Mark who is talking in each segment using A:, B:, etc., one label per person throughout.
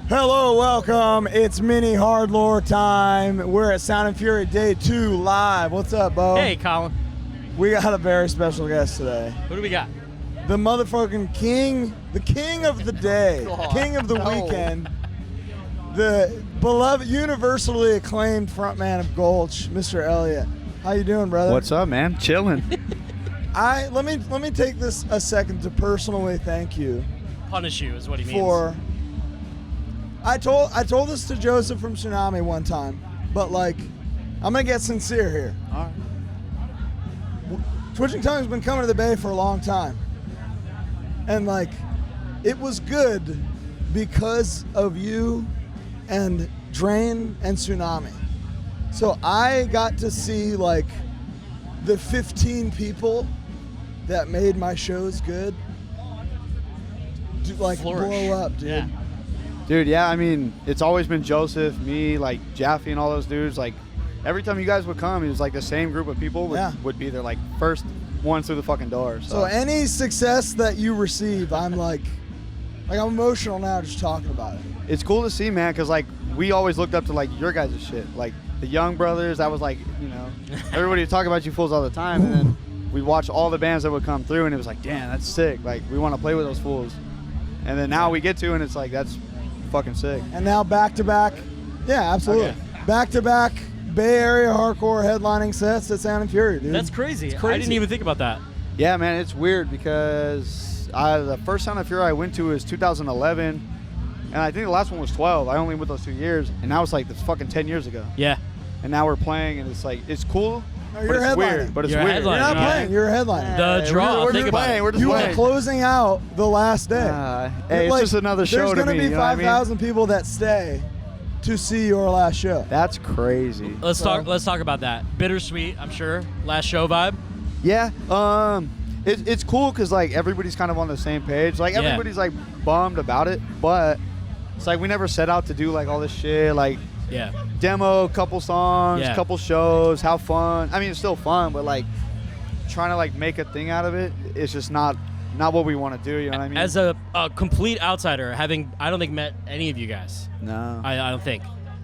A: Hello, welcome. It's mini HardLore time. We're at Sound and Fury Day 2 live. What's up, Bo?
B: Hey, Colin.
A: We got a very special guest today.
B: What do we got?
A: The motherfucking king, the king of the day, king of the weekend, the beloved, universally acclaimed frontman of Gulch, Mr. Elliot. How you doing, brother?
C: What's up, man? Chilling.
A: Let me take this a second to personally thank you.
B: Punish you is what he means.
A: I told this to Joseph from Tsunami one time, but like, I'm gonna get sincere here.
C: All right.
A: Twitching Tongue's been coming to the Bay for a long time, and like, it was good because of you and Drain and Tsunami. So I got to see like the 15 people that made my shows good, like
B: Flourish.
A: blow up, dude.
B: Yeah.
C: Dude, yeah, I mean, it's always been Joseph, me, like Jaffe and all those dudes. Like, every time you guys would come, it was like the same group of people would be there, like, first one through the fucking door.
A: So any success that you receive, I'm like I'm emotional now just talking about it.
C: It's cool to see, man, because, like, we always looked up to, like, your guys' shit. Like, the Young Brothers, that was, like, you know, everybody would talk about you fools all the time. And then we'd watch all the bands that would come through, and it was like, damn, that's sick. Like, we want to play with those fools. And then now we get to, and it's like, that's fucking sick.
A: And now back-to-back, yeah, absolutely.
C: Okay.
A: Back-to-back Bay Area hardcore headlining sets at Sound and Fury, dude.
B: That's crazy.
A: It's crazy.
B: I didn't even think about that.
C: Yeah, man, it's weird because the first Sound of Fury I went to was 2011, and I think the last one was 12. I only went those 2 years, and now it's like this fucking 10 years ago.
B: Yeah.
C: And now we're playing, and it's like, it's cool,
A: No,
C: but
A: you're
C: it's
A: headlining.
C: weird. But it's
B: You're
C: weird.
A: You're
B: headlining.
A: not
B: Yeah.
A: playing, you're a headliner.
B: The draw.
C: We're
B: Think
C: just
B: about
C: playing.
B: it.
C: We're just
A: You are
C: playing.
A: closing out the last day.
C: Hey, it's just another show to
A: There's
C: me.
A: going to be
C: You know what I mean?
A: 5,000 people that stay to see your last show.
C: That's crazy.
B: Let's talk about that. Bittersweet, I'm sure. Last show vibe.
C: Yeah. It's cool because like everybody's kind of on the same page. Like
B: Yeah.
C: everybody's like bummed about it, but it's like we never set out to do like all this shit. Like
B: Yeah.
C: demo, couple songs,
B: Yeah.
C: couple shows, have fun. I mean, it's still fun, but like trying to like make a thing out of it, it's just not what we want to do. You know what I mean?
B: As a complete outsider, I don't think met any of you guys.
C: No.
B: I don't think.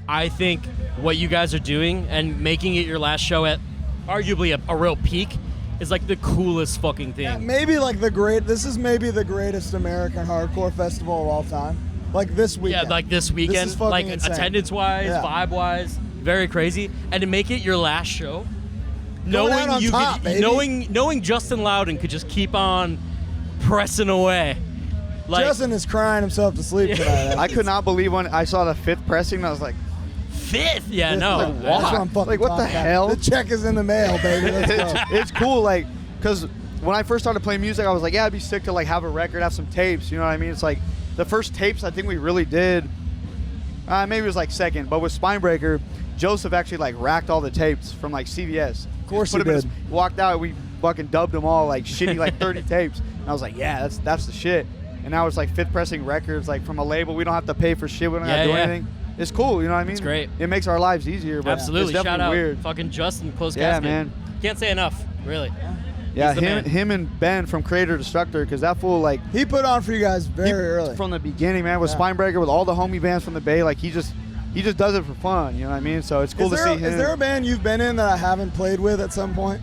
B: I think what you guys are doing and making it your last show at arguably a real peak is like the coolest fucking thing.
A: Yeah, maybe like this is maybe the greatest American hardcore festival of all time. Like this weekend.
B: Yeah, like this weekend,
A: is fucking
B: like
A: insane.
B: attendance-wise,
A: Yeah.
B: vibe-wise, very crazy. And to make it your last show,
A: Going out
B: knowing
A: on
B: you
A: top,
B: could,
A: baby.
B: knowing Justin Loudon could just keep on pressing away. Like
A: Justin is crying himself to sleep tonight.
C: I could not believe when I saw the 5th pressing, and I was like,
B: fifth, yeah, no.
C: like,
A: That's
C: what?
A: what I'm fucking
C: Like, what the
A: talking about.
C: hell?
A: The check is in the mail, baby. Let's go.
C: it's cool, like, because when I first started playing music, I was like, yeah, it'd be sick to like have a record, have some tapes. You know what I mean? It's like the first tapes I think we really did, maybe it was like second, but with Spinebreaker, Joseph actually like racked all the tapes from like CVS.
A: Of course he
C: Put 'em in
A: did.
C: walked out, we fucking dubbed them all like shitty, like 30 tapes. And I was like, yeah, that's the shit. And now it's like 5th pressing records, like from a label. We don't have to pay for shit. We don't have to do anything. It's cool, you know what I mean?
B: It's great.
C: It makes our lives easier, but
B: Absolutely.
C: it's
B: Shout
C: definitely
B: out
C: weird.
B: fucking Justin, close
C: Yeah,
B: casket.
C: man.
B: Can't say enough, really.
C: Yeah,
B: He's the man.
C: him and Ben from Creator Destructor, because that fool like
A: He put on for you guys very early.
C: from the beginning, man, with
A: Yeah.
C: Spinebreaker, with all the homie bands from the Bay. Like he just does it for fun, you know what I mean? So it's cool to see him.
A: Is there a band you've been in that I haven't played with at some point?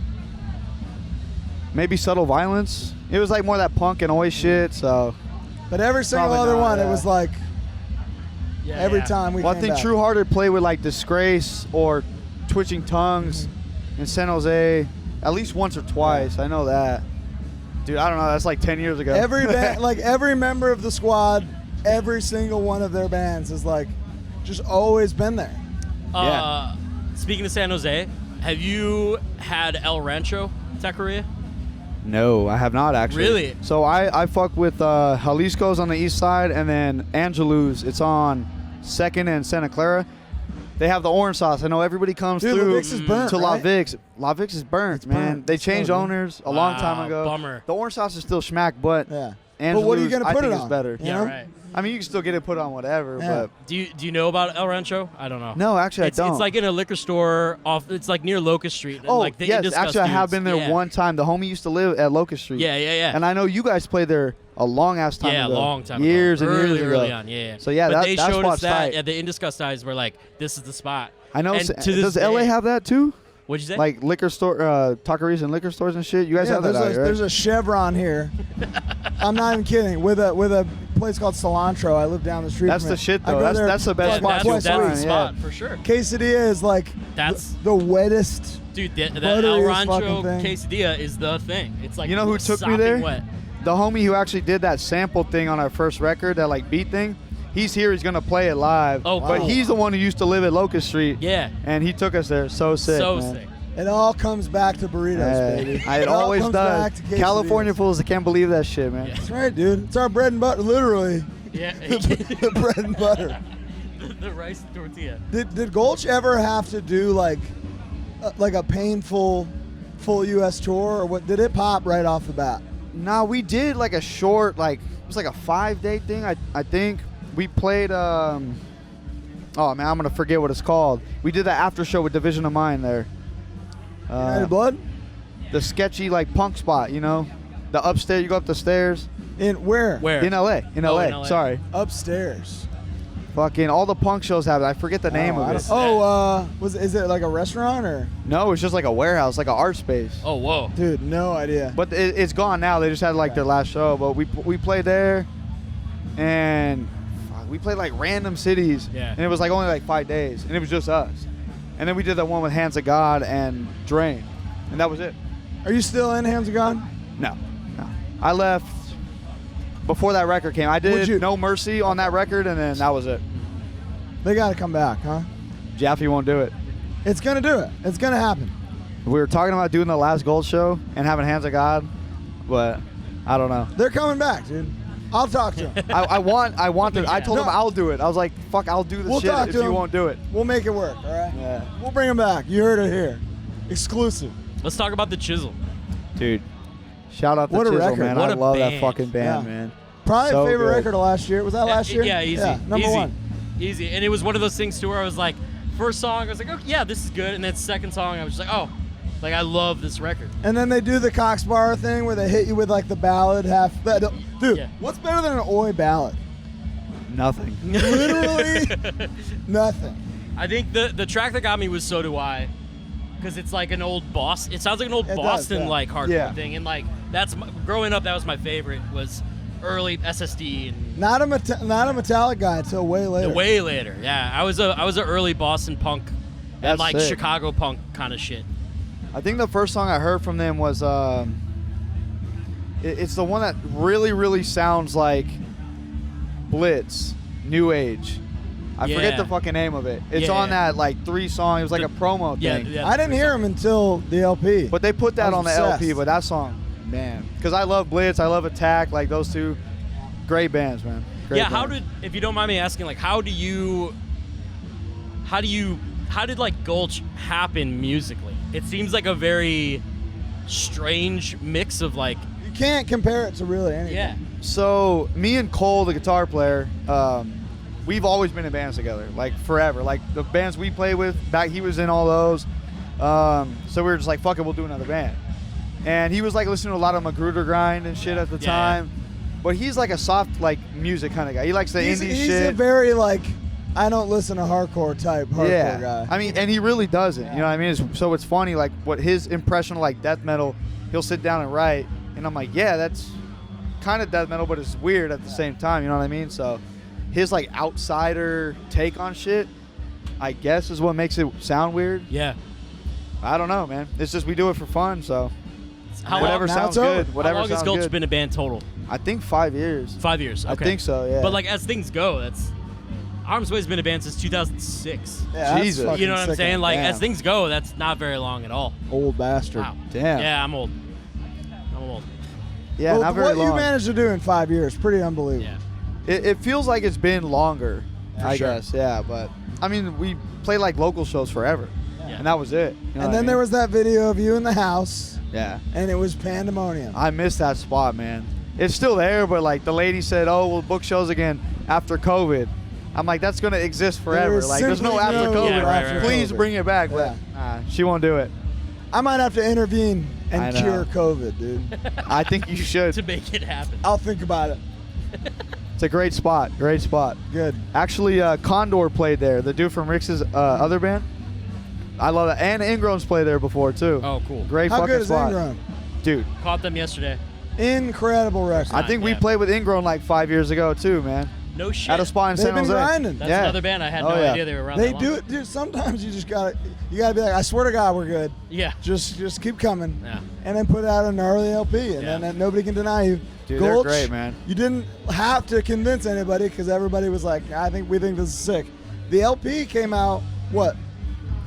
C: Maybe Subtle Violence. It was like more that punk and oi shit. So
A: But every single
C: Probably
A: other
C: not,
A: one, it
C: yeah.
A: was like
B: Yeah,
A: every
B: yeah.
A: time we
C: well, I
A: came
C: think
A: back.
C: True Hearted played with like Disgrace or Twitching Tongues in San Jose at least once or twice. I know that. Dude, I don't know. That's like 10 years ago.
A: Every band, like every member of the squad, every single one of their bands is like just always been there.
C: Yeah.
B: Speaking of San Jose, have you had El Rancho Taqueria?
C: No, I have not actually.
B: Really?
C: So I fuck with Jalisco's on the east side, and then Angelou's. It's on 2nd and Santa Clara. They have the orange sauce. I know everybody comes
A: Dude,
C: through
A: La Vix is burnt,
C: to La
A: right?
C: Vix. La Vix is burnt,
A: It's
C: man.
A: burnt.
C: They
A: It's
C: changed
A: so good.
C: owners a long time
B: Wow,
C: ago.
B: bummer.
C: The orange sauce is still schmack, but
A: Yeah.
C: Angelou's,
A: what are you gonna
C: I
A: put
C: think
A: it
C: is
A: on?
C: better.
A: You
B: Yeah,
A: know?
B: right.
C: I mean, you can still get it put on whatever,
A: Yeah.
C: but
B: Do you know about El Rancho? I don't know.
C: no, actually,
B: It's
C: I don't.
B: like in a liquor store off. It's like near Locust Street. And
C: oh,
B: like the
C: yes,
B: Indiscuss
C: actually, I have
B: dudes.
C: been there one time. The homie used to live at Locust Street.
B: Yeah.
C: And I know you guys played there a long ass time
B: Yeah,
C: ago.
B: a long time
C: years
B: ago.
C: and years
B: Early
C: ago.
B: on, yeah.
C: So yeah,
B: but they
C: that
B: showed us
C: spot's
B: that.
C: tight.
B: Yeah, the Indiscuss guys were like, "This is the spot."
C: I know.
B: And to this
C: Does LA
B: day-
C: have that too?
B: What'd you say?
C: Like liquor store, taqueries and liquor stores and shit. You guys
A: Yeah,
C: have that,
A: there's,
C: out here, right?
A: there's a Chevron here. I'm not even kidding. With a place called Cilantro. I live down the street.
C: That's
A: from
C: the
A: it.
C: shit,
A: I
C: though.
A: go
C: That's-
A: there
C: that's the best
A: fucking
C: spot.
A: twice
B: That's
A: a
B: the
A: week.
B: spot for sure.
A: Quesadilla is like
B: That's
A: the wettest.
B: dude. The El
A: butteriest
B: Rancho
A: fucking thing.
B: quesadilla is the thing. It's like
C: You know who took me
B: sopping
C: there?
B: Wet.
C: The homie who actually did that sample thing on our first record, that like beat thing, he's here. He's gonna play it live.
B: Oh,
C: but
B: cool.
C: he's the one who used to live at Locust Street.
B: Yeah.
C: And he took us there. So sick.
B: So
C: man.
B: sick.
A: It all comes back to burritos, baby.
C: It
A: all
C: always
A: comes
C: does.
A: back to quesadillas.
C: California fools, I can't believe that shit, man.
B: Yeah.
A: That's right, dude. It's our bread and butter, literally.
B: Yeah.
A: the bread and butter.
B: The rice tortilla.
A: Did Gulch ever have to do like a painful full U.S. tour, or what? Did it pop right off the bat?
C: Nah, we did like a short, like it was like a 5-day thing. I think we played. Oh man, I'm gonna forget what it's called. We did the after show with Division of Mine there.
A: United Blood?
C: The sketchy like punk spot, you know, the upstairs. You go up the stairs
A: In where?
B: Where?
C: in LA. In
B: Oh,
C: LA.
B: in LA.
C: Sorry,
A: Upstairs.
C: fucking all the punk shows have it. I forget the name
A: I
C: of
A: don't-
C: it.
A: is it like a restaurant or?
C: No, it's just like a warehouse, like an art space.
B: Oh whoa.
A: Dude, no idea.
C: But it's gone now. They just had like their last show. But we played there, and fuck, we played like random cities.
B: Yeah.
C: And it was like only like 5 days, and it was just us. And then we did that one with Hands of God and Drain, and that was it.
A: Are you still in Hands of God?
C: No. I left before that record came. I
A: Would
C: did
A: you-
C: No Mercy on that record, and then that was it.
A: They got to come back, huh?
C: Jaffe won't do it.
A: It's gonna do it. It's gonna happen.
C: We were talking about doing the last Gold show and having Hands of God, but I don't know.
A: They're coming back, dude. I'll talk to them.
C: I want to. I told
A: No.
C: him I'll do it. I was like, fuck, I'll do this
A: We'll
C: shit
A: talk
C: if
A: to
C: you
A: him.
C: won't do it.
A: We'll make it work. All right.
C: Yeah.
A: We'll bring them back. You heard it here. Exclusive.
B: Let's talk about the Chisel.
C: Dude, shout out to
A: What a
C: Chisel,
A: record.
C: man.
B: What
C: I
B: a
C: love that
B: band.
C: fucking band,
A: Yeah.
C: man.
A: Probably
C: So
A: a favorite
C: good.
A: record of last year. Was that last year?
B: Yeah, easy.
A: Yeah, number
B: easy.
A: one.
B: Easy. And it was one of those things too where I was like, first song, I was like, oh yeah, this is good. And then second song, I was just like, oh, like I love this record.
A: And then they do the Cox Bar thing where they hit you with like the ballad half. Dude,
B: Yeah.
A: what's better than an Oi ballad?
C: Nothing.
A: Literally nothing.
B: I think the track that got me was So Do I, because it's like an old Boston. It sounds like an old
A: It does,
B: Boston
A: yeah.
B: like hardcore
C: Yeah.
B: thing, and like growing up, that was my favorite. Was early SSD and
A: Not a Metallic guy until way later.
B: way later. Yeah, I was a early Boston punk and
C: That's
B: like
C: sick.
B: Chicago punk kind of shit.
C: I think the first song I heard from them was it's the one that really, really sounds like Blitz, New Age. I forget
B: Yeah.
C: the fucking name of it. It's
B: Yeah.
C: on that like 3-song. It was like
B: The-
C: a promo
B: Yeah,
C: thing.
B: yeah.
A: I didn't hear him until the LP.
C: But they put
A: I
C: that
A: was
C: on the
A: obsessed.
C: LP. But that song, man, because I love Blitz, I love Attack, like those two, great bands, man. Great
B: Yeah, how
C: bands.
B: did, if you don't mind me asking, like, how did like Gulch happen musically? It seems like a very strange mix of like,
A: You can't compare it to really anything.
B: yeah,
C: So me and Cole, the guitar player, we've always been in bands together, like forever. Like the bands we play with, back he was in all those. So we were just like, fuck it, we'll do another band. And he was like listening to a lot of Magruder Grind and shit at the
B: Yeah.
C: time. But he's like a soft like music kind of guy. He likes the
A: He's
C: indie
A: a
C: shit.
A: very like, I don't listen to hardcore type hardcore guy.
C: I mean, and he really doesn't. You know what I mean? So it's funny, like what his impression of like death metal, he'll sit down and write, and I'm like, yeah, that's kind of death metal, but it's weird at the same time. You know what I mean? So his like outsider take on shit, I guess, is what makes it sound weird.
B: yeah.
C: I don't know, man. It's just we do it for fun, so
B: How
C: whatever
A: now
C: sounds
A: it's over.
C: good. Whatever
B: how long has
C: sounds
B: Gulch
C: good.
B: been a band total?
C: I think 5 years.
B: 5 years.
C: I
B: Okay.
C: think so, yeah.
B: But like as things go, that's Arms Way's been a band since 2006.
A: Yeah, that's
C: Jesus.
A: fucking
B: You know what I'm
A: sick.
B: saying? Like
C: Damn.
B: as things go, that's not very long at all.
A: Old bastard.
B: Wow.
C: Damn.
B: Yeah, I'm old. I'm old.
C: Yeah,
A: Well,
C: not very
A: what
C: long.
A: you managed to do in 5 years, pretty unbelievable.
B: Yeah.
C: It feels like it's been longer, I
B: sure.
C: guess. Yeah, but I mean, we play like local shows forever,
B: Yeah.
C: and that was it. You know
A: And
C: what
A: then
C: I
A: there
C: mean?
A: was that video of you in the house,
C: yeah.
A: and it was pandemonium.
C: I missed that spot, man. it's still there, but like the lady said, oh, we'll book shows again after COVID. I'm like, that's gonna exist forever.
A: There's
C: Like, there's no
A: simply
C: after
A: no
C: COVID.
B: Yeah, right, right.
C: Please
A: COVID.
C: bring it back,
A: Yeah.
C: but she won't do it.
A: I might have to intervene
C: I
A: and
C: know.
A: cure COVID, dude.
C: I think you
B: to
C: should.
B: make it happen.
A: I'll think about it.
C: It's a great spot. Great spot.
A: Good.
C: Actually, Condor played there. The dude from Rick's other band. I love that. And Ingrown's played there before too.
B: Oh, cool.
C: Great
A: How
C: fucking
A: good is
C: spot.
A: Ingrown?
C: Dude,
B: Caught them yesterday.
A: Incredible record.
C: I think we
B: yeah.
C: played with Ingrown like 5 years ago too, man.
B: No shit.
C: At a spot in
A: They've
C: San
A: been
C: Jose.
A: grinding.
B: That's
C: Yeah.
B: another band I had
C: Oh,
B: no
C: yeah.
B: idea they were around.
A: They
B: that
A: do
B: long.
A: it, dude. Sometimes you gotta be like, I swear to God, we're good.
B: Yeah.
A: Just keep coming.
B: Yeah.
A: And then put out an early LP, and
B: Yeah.
A: then nobody can deny you.
C: Dude, they're
A: Gulch,
C: great, man.
A: You didn't have to convince anybody because everybody was like, we think this is sick. The LP came out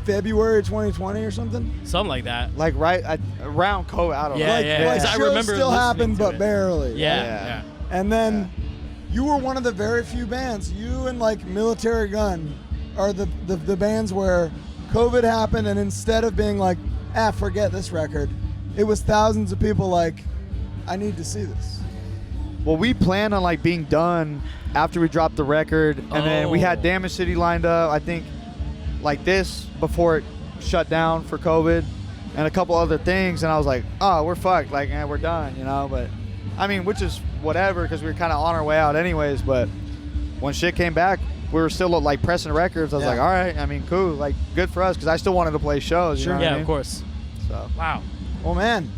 A: February 2020 or something.
B: Something like that.
C: Like around COVID. I don't know.
B: Yeah,
A: like,
B: yeah.
A: like
B: 'Cause I
A: shows
B: remember
A: still
B: listening
A: happened,
B: to
A: but
B: it.
A: barely.
B: Yeah.
C: Yeah.
B: Yeah.
A: And then you were one of the very few bands. You and like Military Gun are the bands where COVID happened, and instead of being like, forget this record, it was thousands of people like, I need to see this.
C: Well, we planned on like being done after we dropped the record, and then we had
B: Oh.
C: Damage City lined up. I think like this before it shut down for COVID, and a couple other things. And I was like, oh, we're fucked. Like, we're done, you know. But I mean, which is whatever because we were kind of on our way out anyways. But when shit came back, we were still like pressing records. I was
A: Yeah.
C: like, all right. I mean, cool. Like, good for us because I still wanted to play shows. You
A: Sure.
C: know what
B: Yeah,
C: I mean?
B: of course.
C: So
B: Wow.
A: Well, man,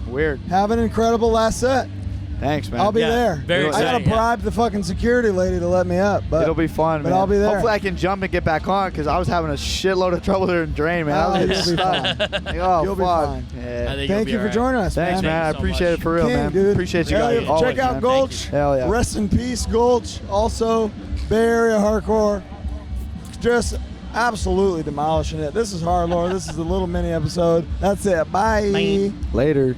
C: weird.
A: have an incredible last set.
C: Thanks, man.
A: I'll be
B: Yeah,
A: there.
B: very
A: I gotta
B: exciting, yeah.
A: bribe the fucking security lady to let me up, but
C: It'll be fun,
A: but
C: man.
A: I'll be there.
C: Hopefully I can jump and get back on because I was having a shitload of trouble during Drain, man. I
A: Oh,
C: was
A: you'll
C: getting
A: be
C: stuck.
A: fine.
C: Like, oh,
A: You'll be
C: fuck.
A: fine.
B: I
C: Yeah.
B: think you'll
A: Thank
B: be
A: you for
B: alright.
A: joining us,
C: Thanks,
A: man.
C: man. I
B: Thank you so
C: appreciate
B: much.
C: it for real,
A: King,
C: man.
A: dude.
C: Appreciate you
A: Elliot,
C: guys. Always,
A: check out
C: man.
A: Gulch.
C: Hell yeah.
A: Rest in peace, Gulch. Also, Bay Area hardcore. Just absolutely demolishing it. This is HardLore. This is a little mini episode. That's it. Bye.
B: Bye.
C: Later.